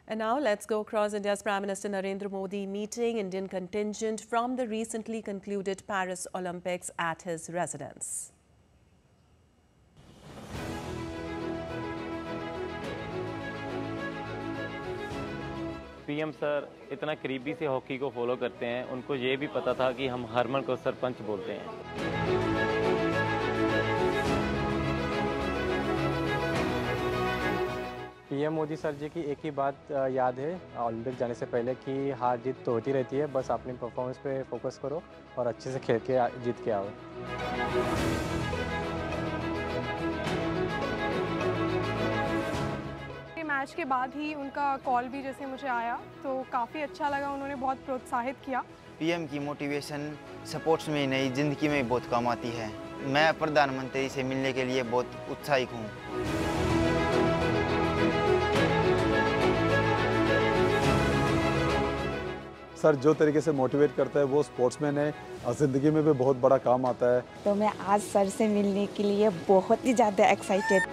And now let's go across India's Prime Minister Narendra Modi meeting Indian contingent from the recently concluded Paris Olympics at his residence. PM sir इतना करीबी से hockey को follow करते हैं, उनको ये भी पता था कि हम हरमन को सरपंच बोलते हैं। पीएम मोदी सर जी की एक ही बात याद है ओलंपिक जाने से पहले कि हार जीत तो होती रहती है, बस अपनी परफॉर्मेंस पे फोकस करो और अच्छे से खेल के जीत के आओ। मैच के बाद ही उनका कॉल भी जैसे मुझे आया तो काफ़ी अच्छा लगा, उन्होंने बहुत प्रोत्साहित किया। पीएम की मोटिवेशन स्पोर्ट्स में ही नहीं, ज़िंदगी में बहुत काम आती है। मैं प्रधानमंत्री से मिलने के लिए बहुत उत्साहित हूँ। सर जो तरीके से मोटिवेट करता है वो स्पोर्ट्समैन है और ज़िंदगी में भी बहुत बड़ा काम आता है। तो मैं आज सर से मिलने के लिए बहुत ही ज़्यादा एक्साइटेड।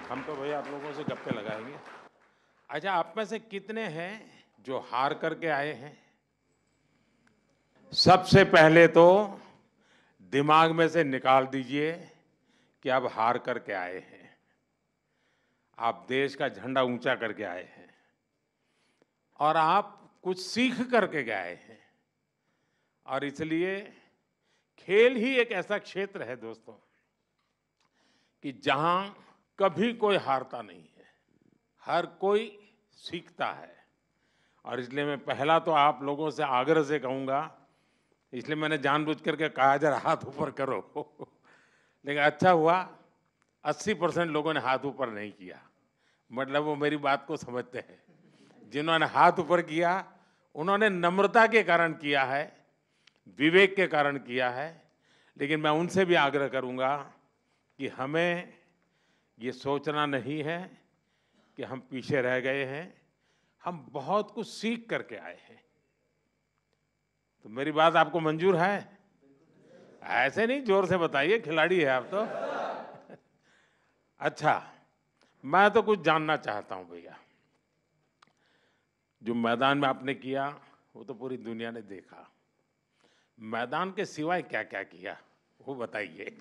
हम तो भैया आप लोगों से गप्पे लगाएंगे। अच्छा, आप में से कितने हैं जो हार करके आए हैं? सबसे पहले तो दिमाग में से निकाल दीजिए कि आप हार करके आए हैं। आप देश का झंडा ऊंचा करके आए हैं और आप कुछ सीख करके गए हैं। और इसलिए खेल ही एक ऐसा क्षेत्र है दोस्तों कि जहां कभी कोई हारता नहीं है, हर कोई सीखता है। और इसलिए मैं पहला तो आप लोगों से आग्रह से कहूँगा, इसलिए मैंने जानबूझ करके कहा जरा हाथ ऊपर करो लेकिन अच्छा हुआ 80% लोगों ने हाथ ऊपर नहीं किया, मतलब वो मेरी बात को समझते हैं। जिन्होंने हाथ ऊपर किया उन्होंने नम्रता के कारण किया है, विवेक के कारण किया है। लेकिन मैं उनसे भी आग्रह करूँगा कि हमें ये सोचना नहीं है कि हम पीछे रह गए हैं, हम बहुत कुछ सीख करके आए हैं। तो मेरी बात आपको मंजूर है? ऐसे नहीं, जोर से बताइए, खिलाड़ी है आप तो। अच्छा, मैं तो कुछ जानना चाहता हूं भैया। जो मैदान में आपने किया वो तो पूरी दुनिया ने देखा, मैदान के सिवाय क्या क्या किया वो बताइए।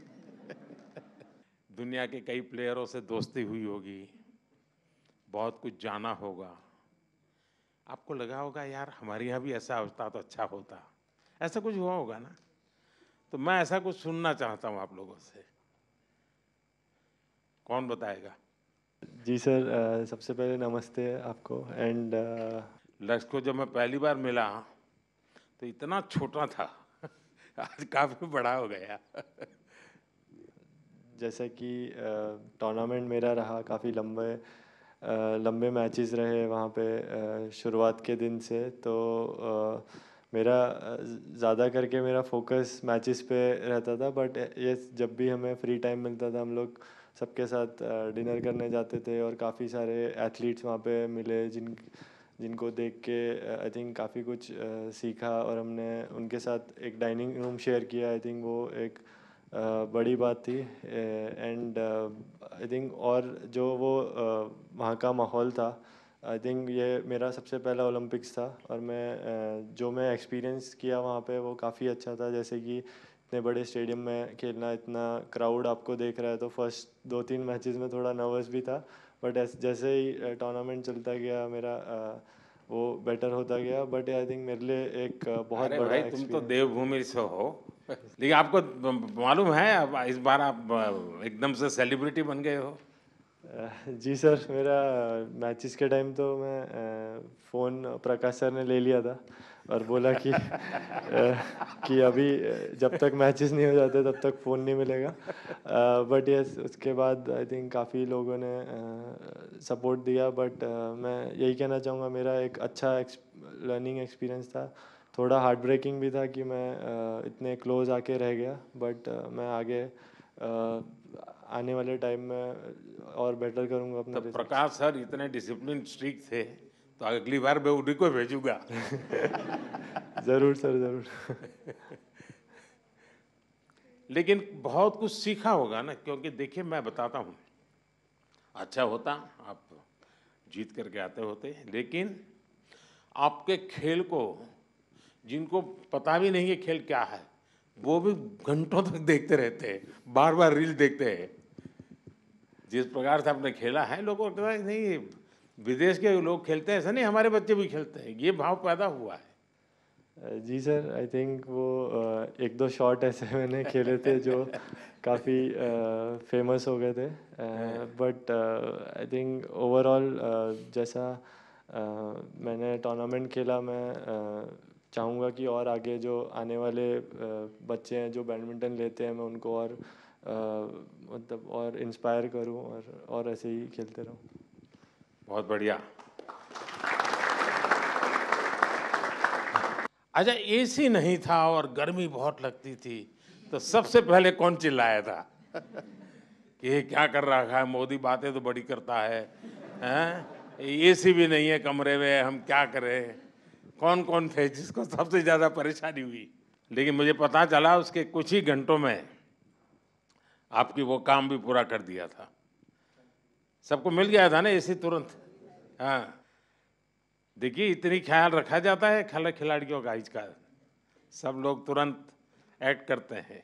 दुनिया के कई प्लेयरों से दोस्ती हुई होगी, बहुत कुछ जाना होगा। आपको लगा होगा यार हमारे यहाँ भी ऐसा होता तो अच्छा होता, ऐसा कुछ हुआ होगा ना? तो मैं ऐसा कुछ सुनना चाहता हूँ आप लोगों से। कौन बताएगा? जी सर, सबसे पहले नमस्ते आपको। एंड लक्ष्य को जब मैं पहली बार मिला तो इतना छोटा था, आज काफ़ी बड़ा हो गया। जैसा कि टूर्नामेंट मेरा रहा, काफ़ी लंबे मैचेस रहे वहाँ पे शुरुआत के दिन से। तो मेरा ज़्यादा करके मेरा फोकस मैचेस पे रहता था। बट ये जब भी हमें फ्री टाइम मिलता था हम लोग सबके साथ डिनर करने जाते थे और काफ़ी सारे एथलीट्स वहाँ पे मिले जिनको देख के आई थिंक काफ़ी कुछ सीखा और हमने उनके साथ एक डाइनिंग रूम शेयर किया। आई थिंक वो एक बड़ी बात थी। एंड आई थिंक और जो वो वहाँ का माहौल था, आई थिंक ये मेरा सबसे पहला ओलंपिक्स था और जो मैं एक्सपीरियंस किया वहाँ पे वो काफ़ी अच्छा था। जैसे कि इतने बड़े स्टेडियम में खेलना, इतना क्राउड आपको देख रहा है, तो फर्स्ट 2-3 मैचेस में थोड़ा नर्वस भी था। बट जैसे ही टूर्नामेंट चलता गया मेरा वो बेटर होता गया। बट आई थिंक मेरे लिए एक बहुत बड़ा भाई तुम तो देवभूमि से हो, लेकिन आपको मालूम है अब इस बार आप एकदम से सेलिब्रिटी बन गए हो। जी सर, मेरा मैचेस के टाइम तो मैं फ़ोन प्रकाश सर ने ले लिया था और बोला कि अभी जब तक मैचेस नहीं हो जाते तब तक फ़ोन नहीं मिलेगा। बट यस, उसके बाद आई थिंक काफ़ी लोगों ने सपोर्ट दिया। बट मैं यही कहना चाहूँगा, मेरा एक अच्छा लर्निंग एक्सपीरियंस था। थोड़ा हार्ट ब्रेकिंग भी था कि मैं इतने क्लोज आके रह गया। बट मैं आगे आने वाले टाइम में और बेटर करूँगा अपना। तो प्रकाश सर इतने डिसिप्लिन स्ट्रिक्ट थे, तो अगली बार मैं उन्हीं को भेजूंगा। ज़रूर सर, ज़रूर। लेकिन बहुत कुछ सीखा होगा ना, क्योंकि देखिए मैं बताता हूँ, अच्छा होता आप जीत करके आते होते, लेकिन आपके खेल को जिनको पता भी नहीं है खेल क्या है, वो भी घंटों तक देखते रहते हैं, बार बार रील देखते हैं। जिस प्रकार से आपने खेला है, लोगों को लगता है नहीं विदेश के लोग खेलते हैं, ऐसा नहीं हमारे बच्चे भी खेलते हैं, ये भाव पैदा हुआ है। जी सर, आई थिंक वो एक दो शॉट ऐसे मैंने खेले थे जो काफ़ी फेमस हो गए थे। बट आई थिंक ओवरऑल जैसा मैंने टूर्नामेंट खेला, मैं चाहूँगा कि और आगे जो आने वाले बच्चे हैं जो बैडमिंटन लेते हैं, मैं उनको और मतलब और इंस्पायर करूँ और ऐसे ही खेलते रहूँ। बहुत बढ़िया। अच्छा, एसी नहीं था और गर्मी बहुत लगती थी, तो सबसे पहले कौन चिल्लाया था कि ये क्या कर रहा है मोदी, बातें तो बड़ी करता है, हैं? एसी भी नहीं है कमरे में, हम क्या करें? कौन कौन थे जिसको सबसे ज़्यादा परेशानी हुई? लेकिन मुझे पता चला उसके कुछ ही घंटों में आपकी वो काम भी पूरा कर दिया था। सबको मिल गया था ना एसी तुरंत। हाँ, देखिए इतनी ख्याल रखा जाता है खिलाड़ियों का, इसका सब लोग तुरंत एक्ट करते हैं।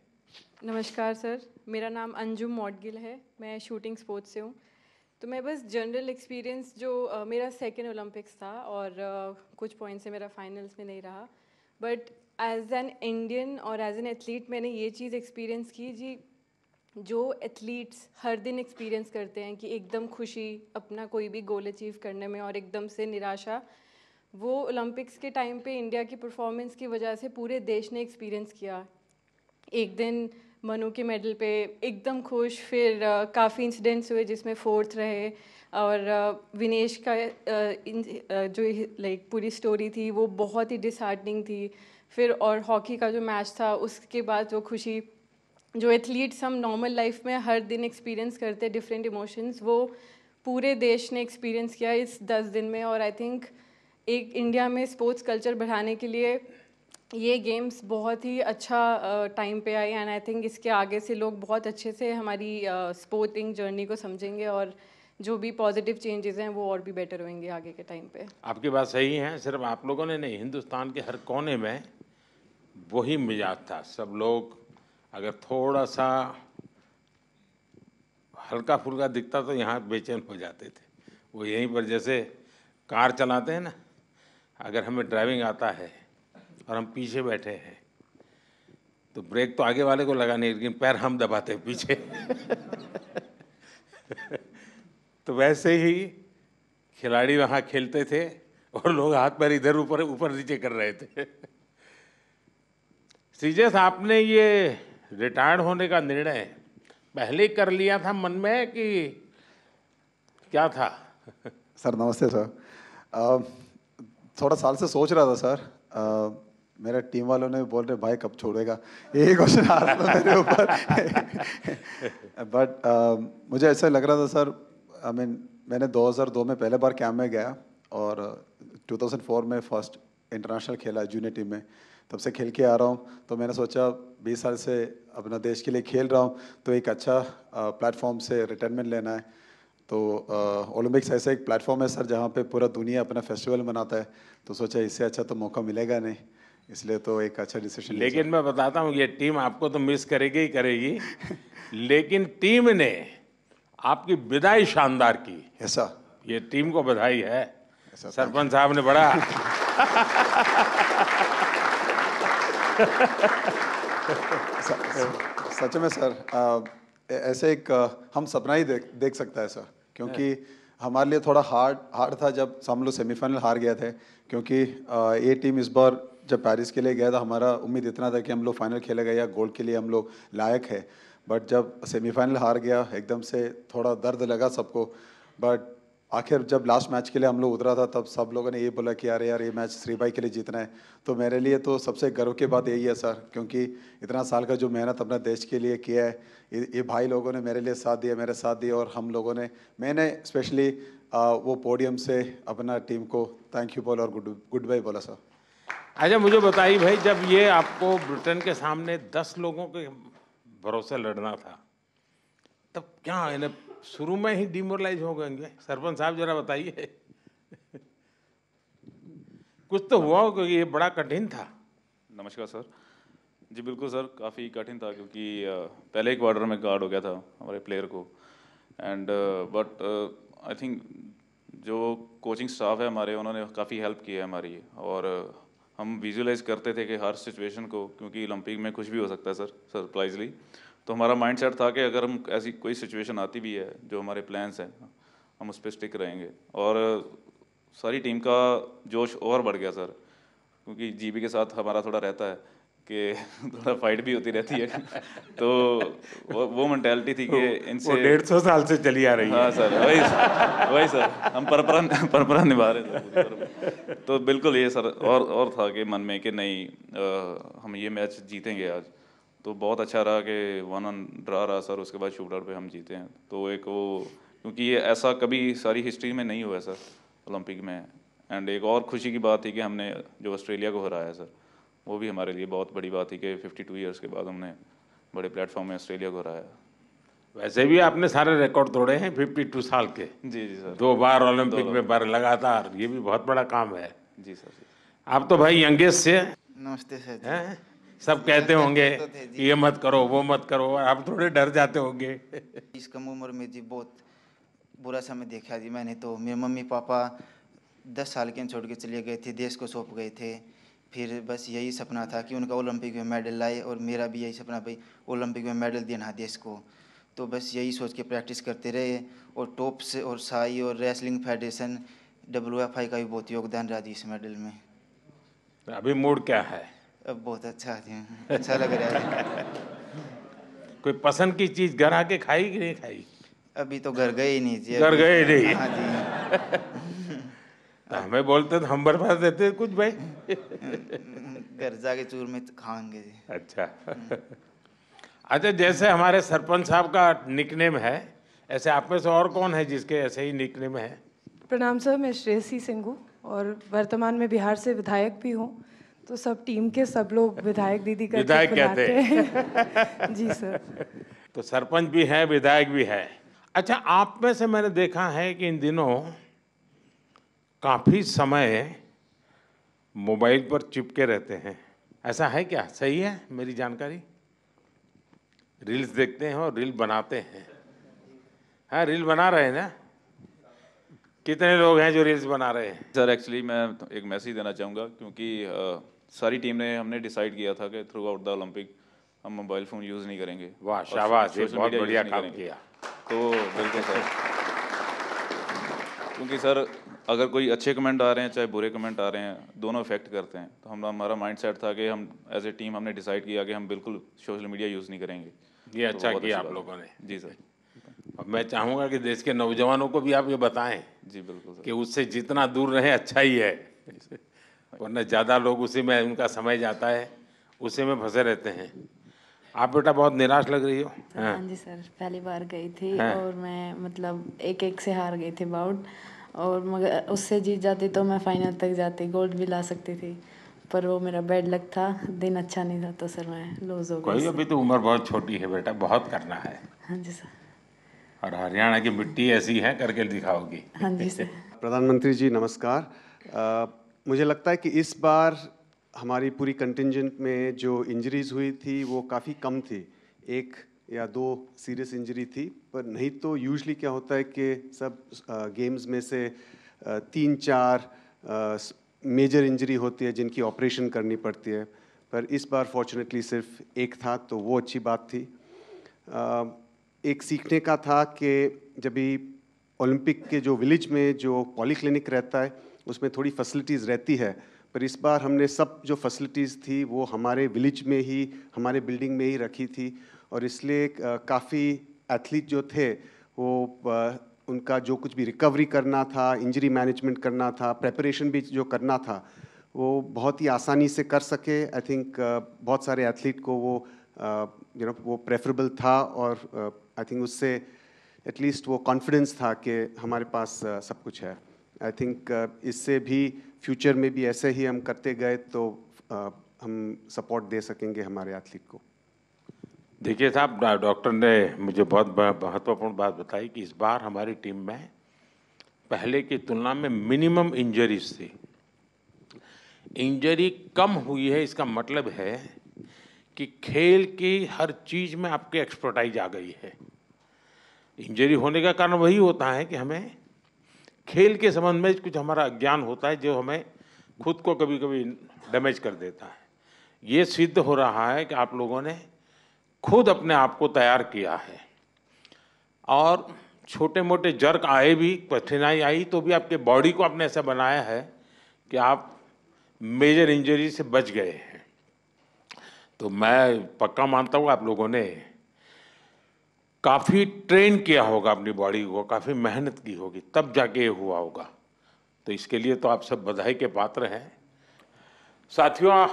नमस्कार सर, मेरा नाम अंजुम मौडगिल है, मैं शूटिंग स्पोर्ट्स से हूँ। तो मैं बस जनरल एक्सपीरियंस जो मेरा सेकेंड ओलंपिक्स था और कुछ पॉइंट से मेरा फाइनल्स में नहीं रहा, बट एज एन इंडियन और एज एन एथलीट मैंने ये चीज़ एक्सपीरियंस की जी, जो एथलीट्स हर दिन एक्सपीरियंस करते हैं कि एकदम खुशी अपना कोई भी गोल अचीव करने में और एकदम से निराशा, वो ओलंपिक्स के टाइम पे इंडिया की परफॉर्मेंस की वजह से पूरे देश ने एक्सपीरियंस किया। एक दिन मनु के मेडल पे एकदम खुश, फिर काफ़ी इंसिडेंट्स हुए जिसमें फोर्थ रहे, और विनेश का जो लाइक पूरी स्टोरी थी वो बहुत ही डिसहार्टनिंग थी। फिर और हॉकी का जो मैच था उसके बाद वो खुशी, जो एथलीट्स हम नॉर्मल लाइफ में हर दिन एक्सपीरियंस करते हैं डिफरेंट इमोशंस, वो पूरे देश ने एक्सपीरियंस किया इस 10 दिन में। और आई थिंक एक इंडिया में स्पोर्ट्स कल्चर बढ़ाने के लिए ये गेम्स बहुत ही अच्छा टाइम पे आई, एंड आई थिंक इसके आगे से लोग बहुत अच्छे से हमारी स्पोर्टिंग जर्नी को समझेंगे और जो भी पॉजिटिव चेंजेस हैं वो और भी बेटर होंगे आगे के टाइम पे। आपकी बात सही है, सिर्फ आप लोगों ने नहीं, हिंदुस्तान के हर कोने में वही मिजाज था। सब लोग अगर थोड़ा सा हल्का फुल्का दिखता तो यहाँ बेचैन हो जाते थे। वो यहीं पर जैसे कार चलाते हैं ना, अगर हमें ड्राइविंग आता है और हम पीछे बैठे हैं तो ब्रेक तो आगे वाले को लगाने, लेकिन पैर हम दबाते हैं पीछे। तो वैसे ही खिलाड़ी वहाँ खेलते थे और लोग हाथ पैर इधर ऊपर ऊपर नीचे कर रहे थे। श्रीजेश, आपने ये रिटायर्ड होने का निर्णय पहले कर लिया था मन में कि क्या था? सर नमस्ते सर। थोड़ा साल से सोच रहा था सर। मेरे टीम वालों ने बोल रहे भाई कब छोड़ेगा, यही क्वेश्चन आ रहा था मेरे ऊपर। बट मुझे ऐसा लग रहा था सर, मैंने 2002 में पहले बार कैंप में गया और 2004 में फर्स्ट इंटरनेशनल खेला जूनियर टीम में, तब से खेल के आ रहा हूँ। तो मैंने सोचा 20 साल से अपना देश के लिए खेल रहा हूँ तो एक अच्छा प्लेटफॉर्म से रिटायरमेंट लेना है। तो ओलंपिक्स ऐसा एक प्लेटफॉर्म है सर जहाँ पे पूरा दुनिया अपना फेस्टिवल मनाता है, तो सोचा इससे अच्छा तो मौका मिलेगा नहीं, इसलिए तो एक अच्छा डिसीजन। लेकिन मैं बताता हूँ ये टीम आपको तो मिस करेगी ही करेगी, लेकिन टीम ने आपकी विदाई शानदार की। ऐसा ये टीम को बधाई है, सरपंच साहब ने बड़ा सच में सर ऐसे एक हम सपना ही देख सकता है सर, क्योंकि हमारे लिए थोड़ा हार्ड था जब हम लोग सेमीफाइनल हार गए थे, क्योंकि ये टीम इस बार जब पेरिस के लिए गया था हमारा उम्मीद इतना था कि हम लोग फाइनल खेलेगा या गोल्ड के लिए हम लोग लायक है। बट जब सेमीफाइनल हार गया एकदम से थोड़ा दर्द लगा सबको। बट आखिर जब लास्ट मैच के लिए हम लोग उतरा था तब सब लोगों ने ये बोला कि यार ये मैच श्रीबाई के लिए जीतना है। तो मेरे लिए तो सबसे गर्व की बात यही है सर, क्योंकि इतना साल का जो मेहनत अपने देश के लिए किया है, ये भाई लोगों ने मेरे लिए साथ दिया, मेरे साथ दिया, और हम लोगों ने, मैंने स्पेशली वो पोडियम से अपना टीम को थैंक यू बोला और गुड बाय बोला सर। अच्छा मुझे बताइए भाई, जब ये आपको ब्रिटेन के सामने 10 लोगों के भरोसे लड़ना था, तब क्या इन्हें शुरू में ही डिमोरलाइज हो गएंगे? सरपंच साहब जरा बताइए। कुछ तो हुआ हो, क्योंकि ये बड़ा कठिन था। नमस्कार सर। जी बिल्कुल सर, काफ़ी कठिन था क्योंकि पहले ही क्वार्टर में गार्ड हो गया था हमारे प्लेयर को। एंड बट आई थिंक जो कोचिंग स्टाफ है हमारे, उन्होंने काफ़ी हेल्प की है हमारी। और हम विजुअलाइज करते थे कि हर सिचुएशन को, क्योंकि ओलंपिक में कुछ भी हो सकता है सर, सरप्राइजली। तो हमारा माइंडसेट था कि अगर हम ऐसी कोई सिचुएशन आती भी है, जो हमारे प्लान्स हैं, हम उस पर स्टिक रहेंगे। और सारी टीम का जोश और बढ़ गया सर, क्योंकि जीबी के साथ हमारा थोड़ा रहता है कि थोड़ा फाइट भी होती रहती है। तो वो मेंटालिटी थी कि इनसे 150 साल से चली आ रही है। हाँ सर, वही सर, हम परंपरा निभा रहे थे। तो बिल्कुल ये सर और था कि मन में कि नहीं हम ये मैच जीतेंगे आज। तो बहुत अच्छा रहा कि 1-1 ड्रा रहा सर, उसके बाद शूट आउट पे हम जीते हैं। तो एक वो, क्योंकि ये ऐसा कभी सारी हिस्ट्री में नहीं हुआ है सर ओलंपिक में। एंड एक और खुशी की बात थी कि हमने जो ऑस्ट्रेलिया को हराया सर, वो भी हमारे लिए बहुत बड़ी बात थी कि 52 ईयर्स के बाद हमने बड़े प्लेटफॉर्म में ऑस्ट्रेलिया को हराया। वैसे भी आपने सारे रिकॉर्ड तोड़े हैं 52 साल के। जी जी सर, 2 बार ओलंपिक में बार लगातार, ये भी बहुत बड़ा काम है। जी सर। आप तो भाई यंगेस्ट से नमस्ते सर जी। हैं? सब कहते होंगे कि ये मत करो वो मत करो, आप थोड़े डर जाते होंगे। इस कम उम्र में जी बहुत बुरा समय देखा जी मैंने। तो मेरे मम्मी पापा 10 साल के छोड़ के चले गए थे, देश को सौंप गए थे। फिर बस यही सपना था कि उनका ओलंपिक में मेडल लाए, और मेरा भी यही सपना भाई ओलंपिक में मेडल देना देश को। तो बस यही सोच के प्रैक्टिस करते रहे। और टॉप्स और साई और रेसलिंग फेडरेशन WFI का भी बहुत योगदान रहा जी इस मेडल में। अभी मूड क्या है? अब बहुत अच्छा है, अच्छा लग रहा है। कोई पसंद की चीज घर आके खाई कि नहीं खाई? अभी तो घर गए ही नहीं जी। घर गए नहीं? हाँ जी। तो हमें बोलते तो हम बर्बाद देते कुछ भाई। घर जाके चूर में खाएंगे जी। अच्छा। अच्छा, जैसे हमारे सरपंच साहब का निकनेम है, ऐसे आप में से और कौन है जिसके ऐसे ही निकनेम है? प्रणाम सर, मैं श्रेयसी सिंह हूँ और वर्तमान में बिहार से विधायक भी हूँ। तो सब टीम के सब लोग विधायक दीदी करके विधायक बुलाते कहते हैं। जी सर। तो सरपंच भी है, विधायक भी है। अच्छा, आप में से मैंने देखा है कि इन दिनों काफ़ी समय मोबाइल पर चिपके रहते हैं, ऐसा है क्या? सही है मेरी जानकारी? रील्स देखते हैं और रील बनाते हैं। हाँ, रील बना रहे हैं ना? कितने लोग हैं जो रील्स बना रहे हैं? सर एक्चुअली मैं एक मैसेज देना चाहूँगा, क्योंकि सारी टीम ने हमने डिसाइड किया था कि थ्रू आउट द ओलंपिक हम मोबाइल फ़ोन यूज़ नहीं करेंगे। वाह, शाबाश, ये बहुत बढ़िया काम किया। तो बिल्कुल सर, क्योंकि सर अगर कोई अच्छे कमेंट आ रहे हैं चाहे बुरे कमेंट आ रहे हैं, दोनों इफेक्ट करते हैं। तो हमारा माइंडसेट था कि हम एज ए टीम हमने डिसाइड किया कि हम बिल्कुल सोशल मीडिया यूज़ नहीं करेंगे। ये अच्छा किया आप लोगों ने। जी सर। अब मैं चाहूँगा कि देश के नौजवानों को भी आप ये बताएं। जी बिल्कुल सर। कि उससे जितना दूर रहे अच्छा ही है, वरना ज़्यादा लोग उसी में उनका समय जाता है, उसी में फंसे रहते हैं। आप बेटा बहुत निराश लग रही हो। हाँ जी सर, पहली बार गई थी और मैं मतलब एक से हार गई थी बाउट, और मगर उससे जीत जाती तो मैं फाइनल तक जाती, गोल्ड भी ला सकती थी। पर वो मेरा बैड लक था, दिन अच्छा नहीं था, तो सर मैं लूज हो गई। कोई, अभी तो उम्र बहुत छोटी है बेटा, बहुत करना है। हाँ जी सर। और हरियाणा की मिट्टी ऐसी है, करके दिखाओगी। हाँ जी सर। प्रधानमंत्री जी नमस्कार। मुझे लगता है कि इस बार हमारी पूरी कंटिंजेंट में जो इंजरीज हुई थी वो काफ़ी कम थी, 1 या 2 सीरियस इंजरी थी। पर नहीं तो यूजुअली क्या होता है कि सब गेम्स में से 3-4 मेजर इंजरी होती है जिनकी ऑपरेशन करनी पड़ती है। पर इस बार फॉर्चुनेटली सिर्फ 1 था, तो वो अच्छी बात थी। एक सीखने का था कि जब भी ओलंपिक के जो विलेज में जो पॉलीक्लिनिक रहता है उसमें थोड़ी फैसिलिटीज़ रहती है, पर इस बार हमने सब जो फैसिलिटीज़ थी वो हमारे विलेज में ही, हमारे बिल्डिंग में ही रखी थी। और इसलिए काफ़ी एथलीट जो थे वो उनका जो कुछ भी रिकवरी करना था, इंजरी मैनेजमेंट करना था, प्रेपरेशन भी जो करना था, वो बहुत ही आसानी से कर सके। आई थिंक बहुत सारे एथलीट को वो वो प्रेफरेबल था, और आई थिंक उससे एटलीस्ट वो कॉन्फिडेंस था कि हमारे पास सब कुछ है। आई थिंक इससे भी फ्यूचर में भी ऐसे ही हम करते गए तो हम सपोर्ट दे सकेंगे हमारे एथलीट को। देखिए साहब, डॉक्टर ने मुझे बहुत महत्वपूर्ण बात बताई कि इस बार हमारी टीम में पहले की तुलना में मिनिमम इंजरीज थी। इंजरी कम हुई है, इसका मतलब है कि खेल की हर चीज़ में आपकी एक्सपर्टाइज आ गई है। इंजरी होने का कारण वही होता है कि हमें खेल के संबंध में कुछ हमारा अज्ञान होता है जो हमें खुद को कभी कभी डैमेज कर देता है। ये सिद्ध हो रहा है कि आप लोगों ने खुद अपने आप को तैयार किया है, और छोटे मोटे जर्क आए भी, कठिनाई आई तो भी आपके बॉडी को आपने ऐसा बनाया है कि आप मेजर इंजरी से बच गए हैं। तो मैं पक्का मानता हूँ आप लोगों ने काफ़ी ट्रेन किया होगा अपनी बॉडी को, काफ़ी मेहनत की होगी, तब जाके ये हुआ होगा। तो इसके लिए तो आप सब बधाई के पात्र हैं। साथियों,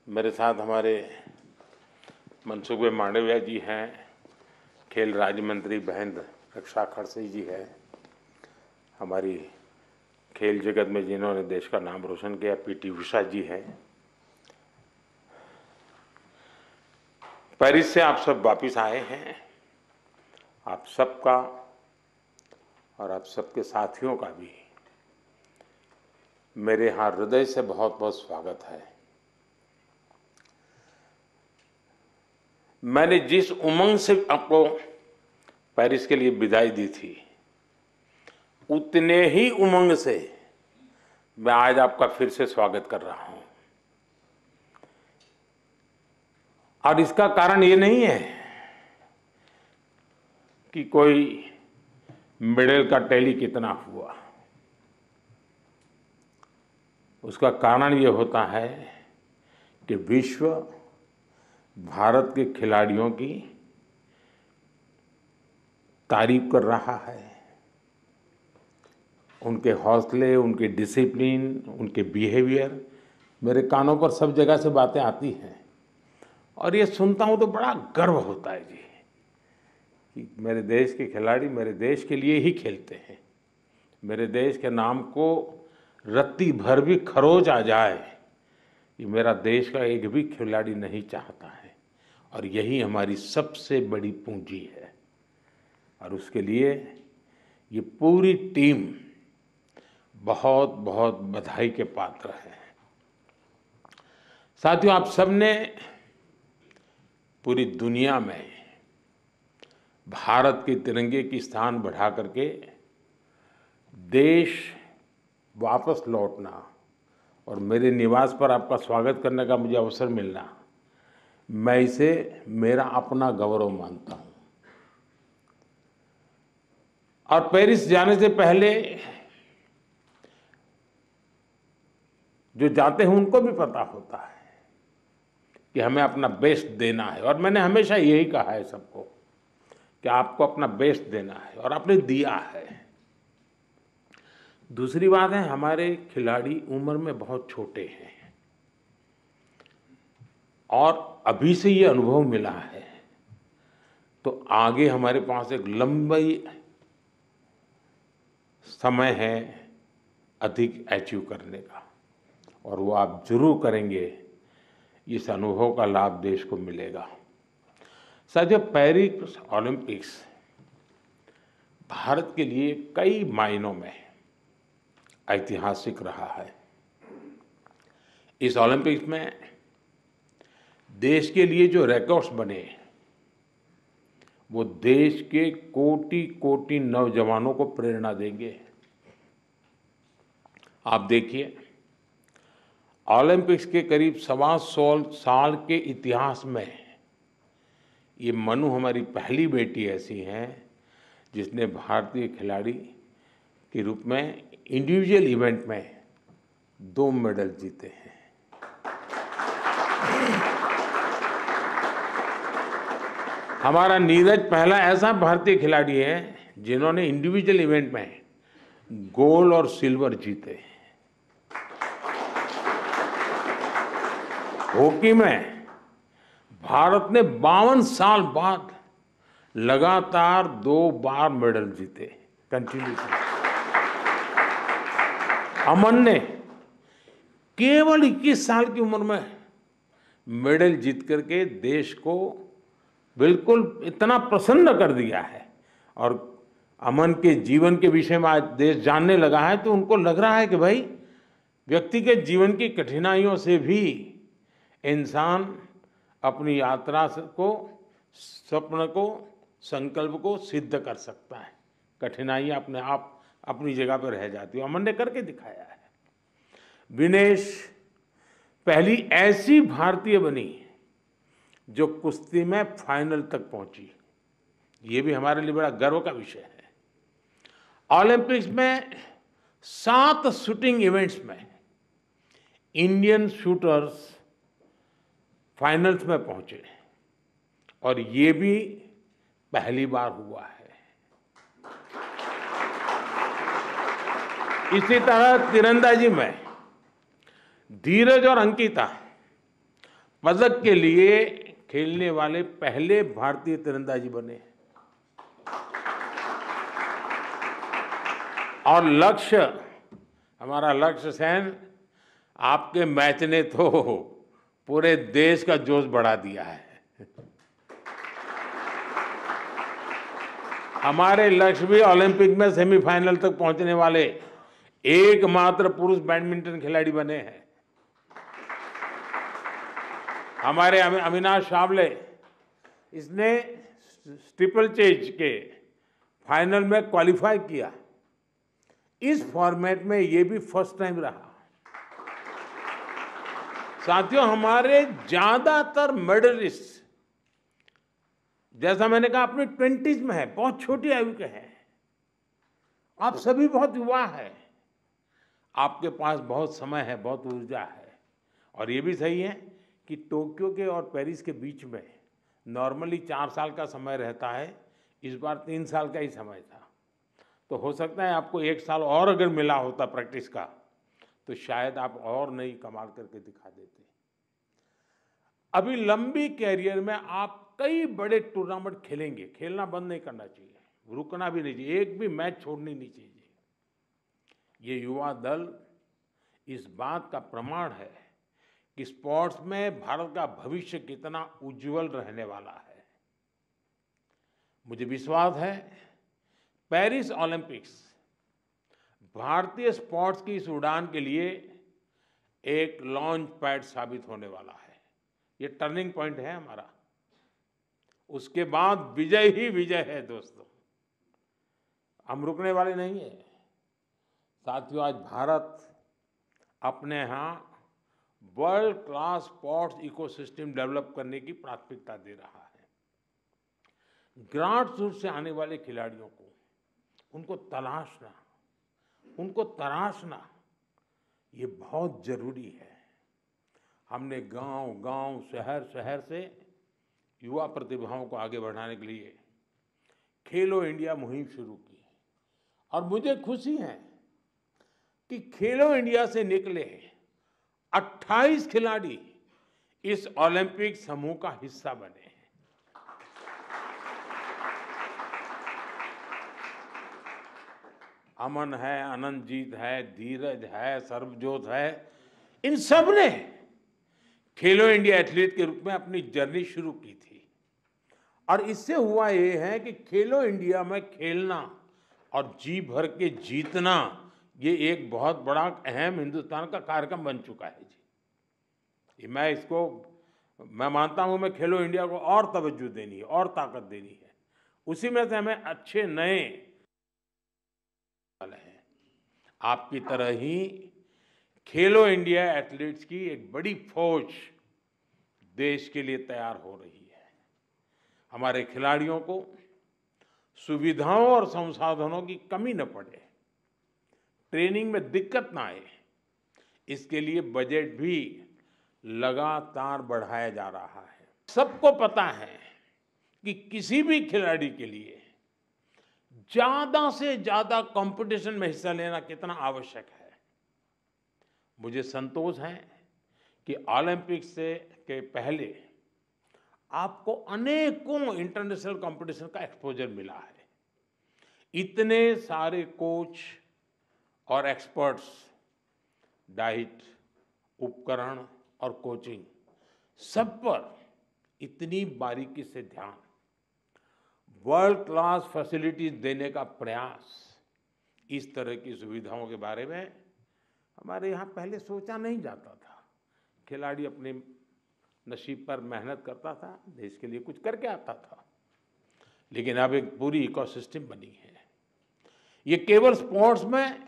मेरे साथ हमारे मनसुख भाई मांडविया जी हैं, खेल राज्य मंत्री बहन रक्षा खड़से जी है, हमारी खेल जगत में जिन्होंने देश का नाम रोशन किया पीटी उषा जी हैं। पेरिस से आप सब वापिस आए हैं। आप सबका और आप सबके साथियों का भी मेरे यहाँ हृदय से बहुत बहुत स्वागत है। मैंने जिस उमंग से आपको पेरिस के लिए विदाई दी थी, उतने ही उमंग से मैं आज आपका फिर से स्वागत कर रहा हूं। और इसका कारण ये नहीं है कि कोई मेडल का टैली कितना हुआ, उसका कारण ये होता है कि विश्व भारत के खिलाड़ियों की तारीफ कर रहा है। उनके हौसले, उनके डिसिप्लिन, उनके बिहेवियर, मेरे कानों पर सब जगह से बातें आती हैं और ये सुनता हूँ तो बड़ा गर्व होता है जी कि मेरे देश के खिलाड़ी मेरे देश के लिए ही खेलते हैं। मेरे देश के नाम को रत्ती भर भी खरोच आ जाए, ये मेरा देश का एक भी खिलाड़ी नहीं चाहता है, और यही हमारी सबसे बड़ी पूंजी है। और उसके लिए ये पूरी टीम बहुत बहुत बधाई के पात्र है। साथियों, आप सबने पूरी दुनिया में भारत के तिरंगे की स्थान बढ़ा करके देश वापस लौटना और मेरे निवास पर आपका स्वागत करने का मुझे अवसर मिलना, मैं इसे मेरा अपना गौरव मानता हूं। और पेरिस जाने से पहले जो जाते हैं उनको भी पता होता है कि हमें अपना बेस्ट देना है, और मैंने हमेशा यही कहा है सबको कि आपको अपना बेस्ट देना है, और आपने दिया है। दूसरी बात है, हमारे खिलाड़ी उम्र में बहुत छोटे हैं और अभी से ये अनुभव मिला है, तो आगे हमारे पास एक लंबी समय है अधिक अचीव करने का, और वो आप जरूर करेंगे। इस अनुभव का लाभ देश को मिलेगा। साथियों, पेरिस ओलंपिक्स भारत के लिए कई मायनों में ऐतिहासिक रहा है। इस ओलंपिक्स में देश के लिए जो रिकॉर्ड्स बने वो देश के कोटि कोटि नौजवानों को प्रेरणा देंगे। आप देखिए, ओलंपिक्स के करीब 125 साल के इतिहास में ये मनु हमारी पहली बेटी ऐसी हैं जिसने भारतीय खिलाड़ी के रूप में इंडिविजुअल इवेंट में 2 मेडल जीते हैं। हमारा नीरज पहला ऐसा भारतीय खिलाड़ी है जिन्होंने इंडिविजुअल इवेंट में गोल्ड और सिल्वर जीते। हॉकी में भारत ने 52 साल बाद लगातार 2 बार मेडल जीते कंटिन्यूसली। अमन ने केवल 21 साल की उम्र में मेडल जीत करके देश को बिल्कुल इतना प्रसन्न कर दिया है। और अमन के जीवन के विषय में आज देश जानने लगा है, तो उनको लग रहा है कि भाई व्यक्ति के जीवन की कठिनाइयों से भी इंसान अपनी यात्रा को, स्वप्न को, संकल्प को सिद्ध कर सकता है। कठिनाइयां अपने आप अपनी जगह पर रह जाती है। अमन ने करके दिखाया है। विनेश पहली ऐसी भारतीय बनी जो कुश्ती में फाइनल तक पहुंची। ये भी हमारे लिए बड़ा गर्व का विषय है। ओलंपिक्स में 7 शूटिंग इवेंट्स में इंडियन शूटर्स फाइनल्स में पहुंचे और ये भी पहली बार हुआ है। इसी तरह तीरंदाजी में धीरज और अंकिता पदक के लिए खेलने वाले पहले भारतीय तीरंदाजी बने। और लक्ष्य, हमारा लक्ष्य सेन, आपके मैच ने तो पूरे देश का जोश बढ़ा दिया है। हमारे लक्ष्य भी ओलंपिक में सेमीफाइनल तक पहुंचने वाले एकमात्र पुरुष बैडमिंटन खिलाड़ी बने हैं। हमारे अविनाश सावले, इसने ट्रिपल चेज के फाइनल में क्वालिफाई किया। इस फॉर्मेट में ये भी फर्स्ट टाइम रहा। साथियों, हमारे ज्यादातर मेडलिस्ट, जैसा मैंने कहा, अपनी 20s में है, बहुत छोटी आयु के हैं। आप सभी बहुत युवा हैं, आपके पास बहुत समय है, बहुत ऊर्जा है। और ये भी सही है कि टोक्यो के और पेरिस के बीच में नॉर्मली 4 साल का समय रहता है, इस बार 3 साल का ही समय था। तो हो सकता है आपको 1 साल और अगर मिला होता प्रैक्टिस का, तो शायद आप और नई कमाल करके दिखा देते। अभी लंबी कैरियर में आप कई बड़े टूर्नामेंट खेलेंगे। खेलना बंद नहीं करना चाहिए, रुकना भी नहीं चाहिए, एक भी मैच छोड़नी नहीं चाहिए। ये युवा दल इस बात का प्रमाण है कि स्पोर्ट्स में भारत का भविष्य कितना उज्जवल रहने वाला है। मुझे विश्वास है पेरिस ओलंपिक्स भारतीय स्पोर्ट्स की इस उड़ान के लिए एक लॉन्च पैड साबित होने वाला है। ये टर्निंग पॉइंट है हमारा। उसके बाद विजय ही विजय है दोस्तों, हम रुकने वाले नहीं हैं। साथियों, आज भारत अपने यहाँ world class sports ecosystem develop करने की प्राथमिकता दे रहा है। ग्रासरूट से आने वाले खिलाड़ियों को उनको तराशना ये बहुत जरूरी है। हमने गांव-गांव, शहर-शहर से युवा प्रतिभाओं को आगे बढ़ाने के लिए खेलो इंडिया मुहिम शुरू की। और मुझे खुशी है कि खेलो इंडिया से निकले 28 खिलाड़ी इस ओलंपिक समूह का हिस्सा बने हैं। अमन है, अनंतजीत है, धीरज है, सर्वजोत है, इन सब ने खेलो इंडिया एथलीट के रूप में अपनी जर्नी शुरू की थी। और इससे हुआ ये है कि खेलो इंडिया में खेलना और जी भर के जीतना, ये एक बहुत बड़ा अहम हिंदुस्तान का कार्यक्रम बन चुका है जी। मैं मानता हूं, मैं खेलो इंडिया को और तवज्जो देनी है और ताकत देनी है। उसी में से हमें अच्छे नए हैं। आपकी तरह ही खेलो इंडिया एथलीट्स की एक बड़ी फौज देश के लिए तैयार हो रही है। हमारे खिलाड़ियों को सुविधाओं और संसाधनों की कमी न पड़े, ट्रेनिंग में दिक्कत ना आए, इसके लिए बजट भी लगातार बढ़ाया जा रहा है। सबको पता है कि किसी भी खिलाड़ी के लिए ज्यादा से ज्यादा कंपटीशन में हिस्सा लेना कितना आवश्यक है। मुझे संतोष है कि ओलंपिक्स के पहले आपको अनेकों इंटरनेशनल कंपटीशन का एक्सपोजर मिला है। इतने सारे कोच और एक्सपर्ट्स, डाइट, उपकरण और कोचिंग, सब पर इतनी बारीकी से ध्यान, वर्ल्ड क्लास फैसिलिटीज देने का प्रयास, इस तरह की सुविधाओं के बारे में हमारे यहाँ पहले सोचा नहीं जाता था। खिलाड़ी अपने नसीब पर मेहनत करता था, देश के लिए कुछ करके आता था, लेकिन अब एक पूरी इकोसिस्टम बनी है। ये केवल स्पोर्ट्स में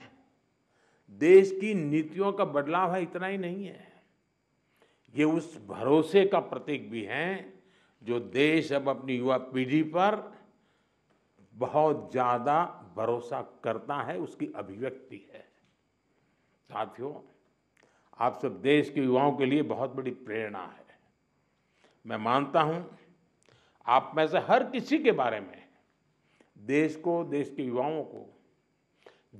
देश की नीतियों का बदलाव है, इतना ही नहीं है, ये उस भरोसे का प्रतीक भी है जो देश अब अपनी युवा पीढ़ी पर बहुत ज्यादा भरोसा करता है, उसकी अभिव्यक्ति है। साथियों, आप सब देश के युवाओं के लिए बहुत बड़ी प्रेरणा है। मैं मानता हूं आप में से हर किसी के बारे में देश को, देश के युवाओं को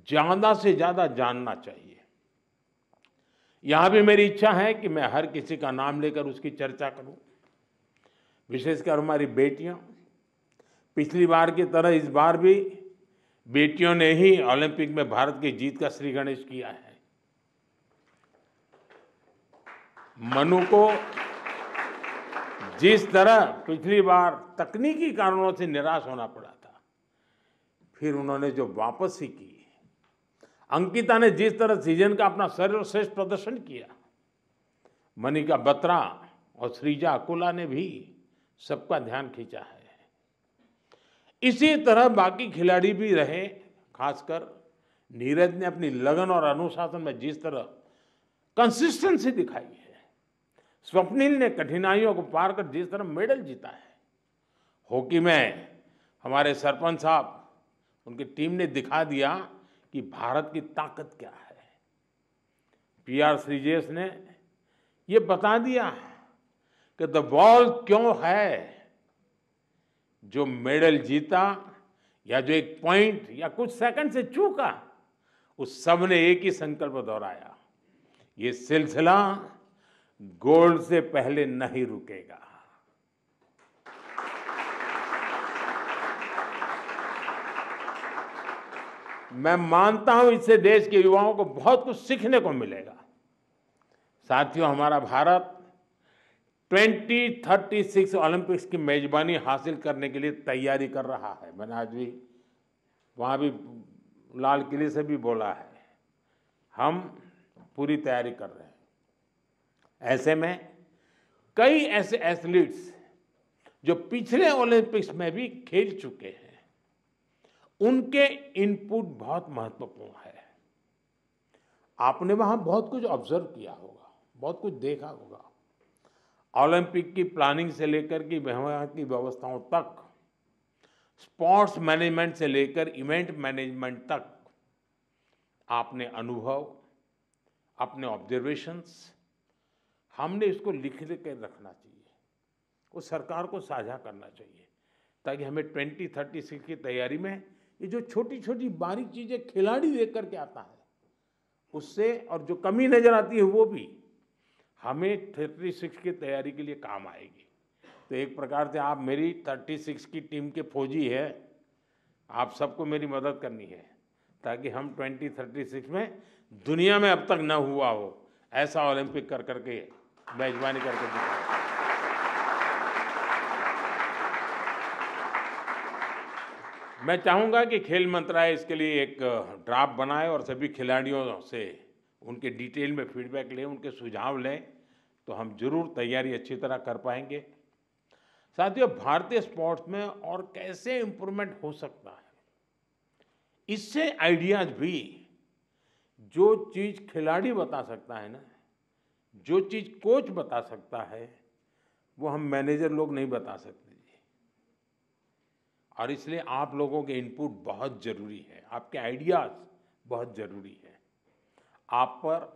ज्यादा से ज्यादा जानना चाहिए। यहां भी मेरी इच्छा है कि मैं हर किसी का नाम लेकर उसकी चर्चा करूं, विशेषकर हमारी बेटियां। पिछली बार की तरह इस बार भी बेटियों ने ही ओलंपिक में भारत की जीत का श्री गणेश किया है। मनु को जिस तरह पिछली बार तकनीकी कारणों से निराश होना पड़ा था, फिर उन्होंने जो वापसी की, अंकिता ने जिस तरह सीजन का अपना सर्वश्रेष्ठ प्रदर्शन किया, मनिका बत्रा और श्रीजा अकुला ने भी सबका ध्यान खींचा है। इसी तरह बाकी खिलाड़ी भी रहे, खासकर नीरज ने अपनी लगन और अनुशासन में जिस तरह कंसिस्टेंसी दिखाई है, स्वप्निल ने कठिनाइयों को पार कर जिस तरह मेडल जीता है, हॉकी में हमारे सरपंच साहब, उनकी टीम ने दिखा दिया कि भारत की ताकत क्या है। PR श्रीजेश ने ये बता दिया कि द बॉल क्यों है, जो मेडल जीता या जो एक पॉइंट या कुछ सेकंड से चूका, उस सब ने एक ही संकल्प दोहराया, ये सिलसिला गोल्ड से पहले नहीं रुकेगा। मैं मानता हूं इससे देश के युवाओं को बहुत कुछ सीखने को मिलेगा। साथियों, हमारा भारत 2036 ओलंपिक्स की मेजबानी हासिल करने के लिए तैयारी कर रहा है। मैंने आज भी वहां भी लाल किले से भी बोला है, हम पूरी तैयारी कर रहे हैं। ऐसे में कई ऐसे एथलीट्स जो पिछले ओलंपिक्स में भी खेल चुके हैं, उनके इनपुट बहुत महत्वपूर्ण है। आपने वहां बहुत कुछ ऑब्जर्व किया होगा, बहुत कुछ देखा होगा। ओलंपिक की प्लानिंग से लेकर के वहां की व्यवस्थाओं तक, स्पोर्ट्स मैनेजमेंट से लेकर इवेंट मैनेजमेंट तक, आपने अनुभव, अपने ऑब्जर्वेशंस, हमने इसको लिख के रखना चाहिए, वो सरकार को साझा करना चाहिए, ताकि हमें 2036 की तैयारी में ये जो छोटी छोटी बारीक चीजें खिलाड़ी देख करके आता है, उससे और जो कमी नजर आती है वो भी हमें 36 की तैयारी के लिए काम आएगी। तो एक प्रकार से आप मेरी 36 की टीम के फौजी है, आप सबको मेरी मदद करनी है, ताकि हम 2036 में दुनिया में अब तक न हुआ हो ऐसा ओलंपिक कर करके मेजबानी करके दिखाएं। मैं चाहूंगा कि खेल मंत्रालय इसके लिए एक ड्राफ्ट बनाए और सभी खिलाड़ियों से उनके डिटेल में फीडबैक लें, उनके सुझाव लें, तो हम जरूर तैयारी अच्छी तरह कर पाएंगे। साथियों, भारतीय स्पोर्ट्स में और कैसे इम्प्रूवमेंट हो सकता है, इससे आइडियाज भी, जो चीज खिलाड़ी बता सकता है ना, जो चीज कोच बता सकता है, वो हम मैनेजर लोग नहीं बता सकते। और इसलिए आप लोगों के इनपुट बहुत ज़रूरी है, आपके आइडियाज़ बहुत ज़रूरी है। आप पर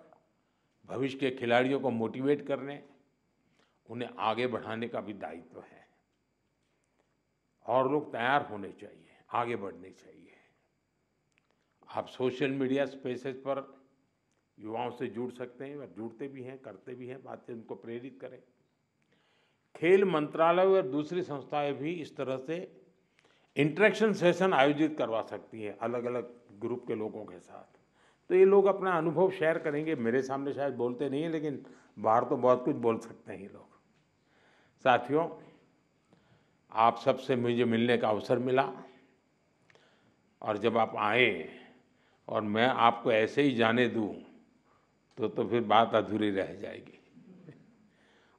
भविष्य के खिलाड़ियों को मोटिवेट करने, उन्हें आगे बढ़ाने का भी दायित्व है। और लोग तैयार होने चाहिए, आगे बढ़ने चाहिए। आप सोशल मीडिया स्पेसेस पर युवाओं से जुड़ सकते हैं और जुड़ते भी हैं, करते भी हैं, बातें उनको प्रेरित करें। खेल मंत्रालय और दूसरी संस्थाएं भी इस तरह से इंटरेक्शन सेशन आयोजित करवा सकती हैं अलग अलग ग्रुप के लोगों के साथ। तो ये लोग अपना अनुभव शेयर करेंगे। मेरे सामने शायद बोलते नहीं हैं, लेकिन बाहर तो बहुत कुछ बोल सकते हैं ये लोग। साथियों, आप सबसे मुझे मिलने का अवसर मिला, और जब आप आए और मैं आपको ऐसे ही जाने दूं तो फिर बात अधूरी रह जाएगी।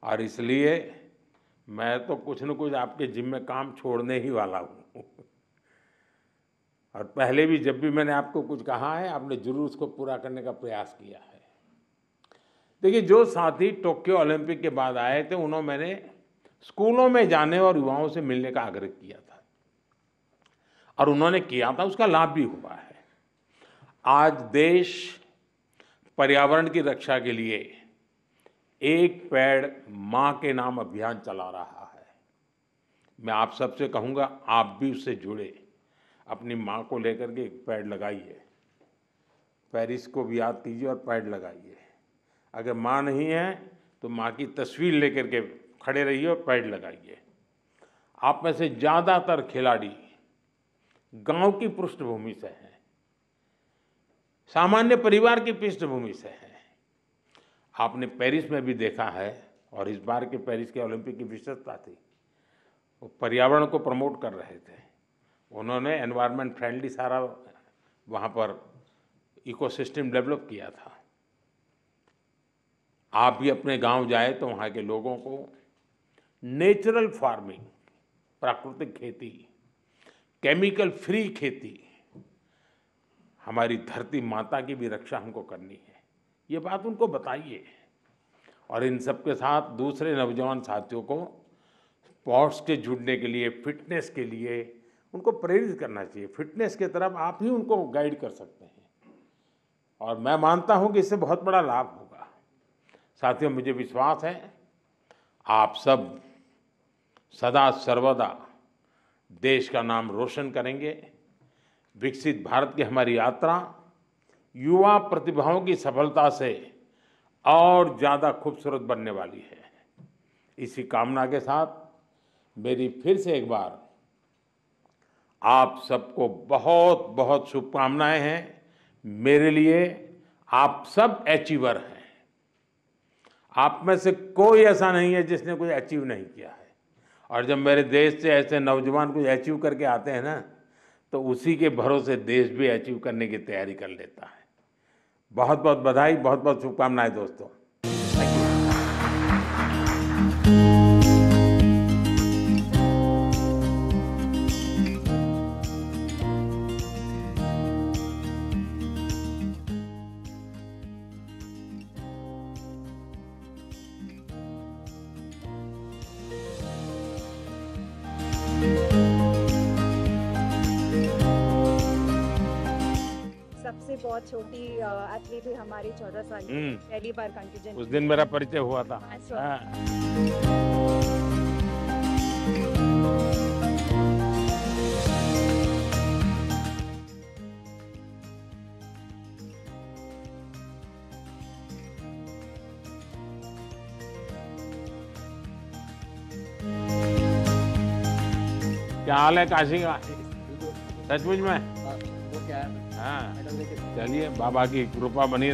और इसलिए मैं तो कुछ न कुछ आपके जिम्मे काम छोड़ने ही वाला हूँ। और पहले भी जब भी मैंने आपको कुछ कहा है, आपने जरूर उसको पूरा करने का प्रयास किया है। देखिए, जो साथी टोक्यो ओलंपिक के बाद आए थे, उन्होंने मैंने स्कूलों में जाने और युवाओं से मिलने का आग्रह किया था, और उन्होंने किया था, उसका लाभ भी हुआ है। आज देश पर्यावरण की रक्षा के लिए एक पेड़ माँ के नाम अभियान चला रहा है। मैं आप सबसे कहूँगा, आप भी उससे जुड़े, अपनी माँ को लेकर के एक पेड़ लगाइए। पेरिस को भी याद कीजिए और पेड़ लगाइए। अगर माँ नहीं है तो माँ की तस्वीर लेकर के खड़े रहिए और पेड़ लगाइए। आप में से ज़्यादातर खिलाड़ी गांव की पृष्ठभूमि से हैं, सामान्य परिवार की पृष्ठभूमि से हैं। आपने पेरिस में भी देखा है, और इस बार के पेरिस के ओलंपिक की विशेषता थी, वो पर्यावरण को प्रमोट कर रहे थे। उन्होंने एनवायरनमेंट फ्रेंडली सारा वहाँ पर इकोसिस्टम डेवलप किया था। आप भी अपने गांव जाए तो वहाँ के लोगों को नेचुरल फार्मिंग, प्राकृतिक खेती, केमिकल फ्री खेती, हमारी धरती माता की भी रक्षा हमको करनी है, ये बात उनको बताइए। और इन सब के साथ दूसरे नौजवान साथियों को स्पोर्ट्स के जुड़ने के लिए, फिटनेस के लिए उनको प्रेरित करना चाहिए। फिटनेस की तरफ आप ही उनको गाइड कर सकते हैं, और मैं मानता हूं कि इससे बहुत बड़ा लाभ होगा। साथियों, मुझे विश्वास है आप सब सदा सर्वदा देश का नाम रोशन करेंगे। विकसित भारत की हमारी यात्रा युवा प्रतिभाओं की सफलता से और ज़्यादा खूबसूरत बनने वाली है। इसी कामना के साथ मेरी फिर से एक बार आप सबको बहुत बहुत शुभकामनाएं हैं। मेरे लिए आप सब अचीवर हैं। आप में से कोई ऐसा नहीं है जिसने कुछ अचीव नहीं किया है। और जब मेरे देश से ऐसे नौजवान कुछ अचीव करके आते हैं ना, तो उसी के भरोसे देश भी अचीव करने की तैयारी कर लेता है। बहुत बहुत बधाई, बहुत बहुत शुभकामनाएं दोस्तों। सबसे बहुत छोटी एथलीट है हमारी, 14 साल की, पहली बार कंटिजेंट। उस दिन मेरा परिचय हुआ था। क्या हाल है काशी का? सचमुच में? हाँ, चलिए, बाबा की कृपा बनी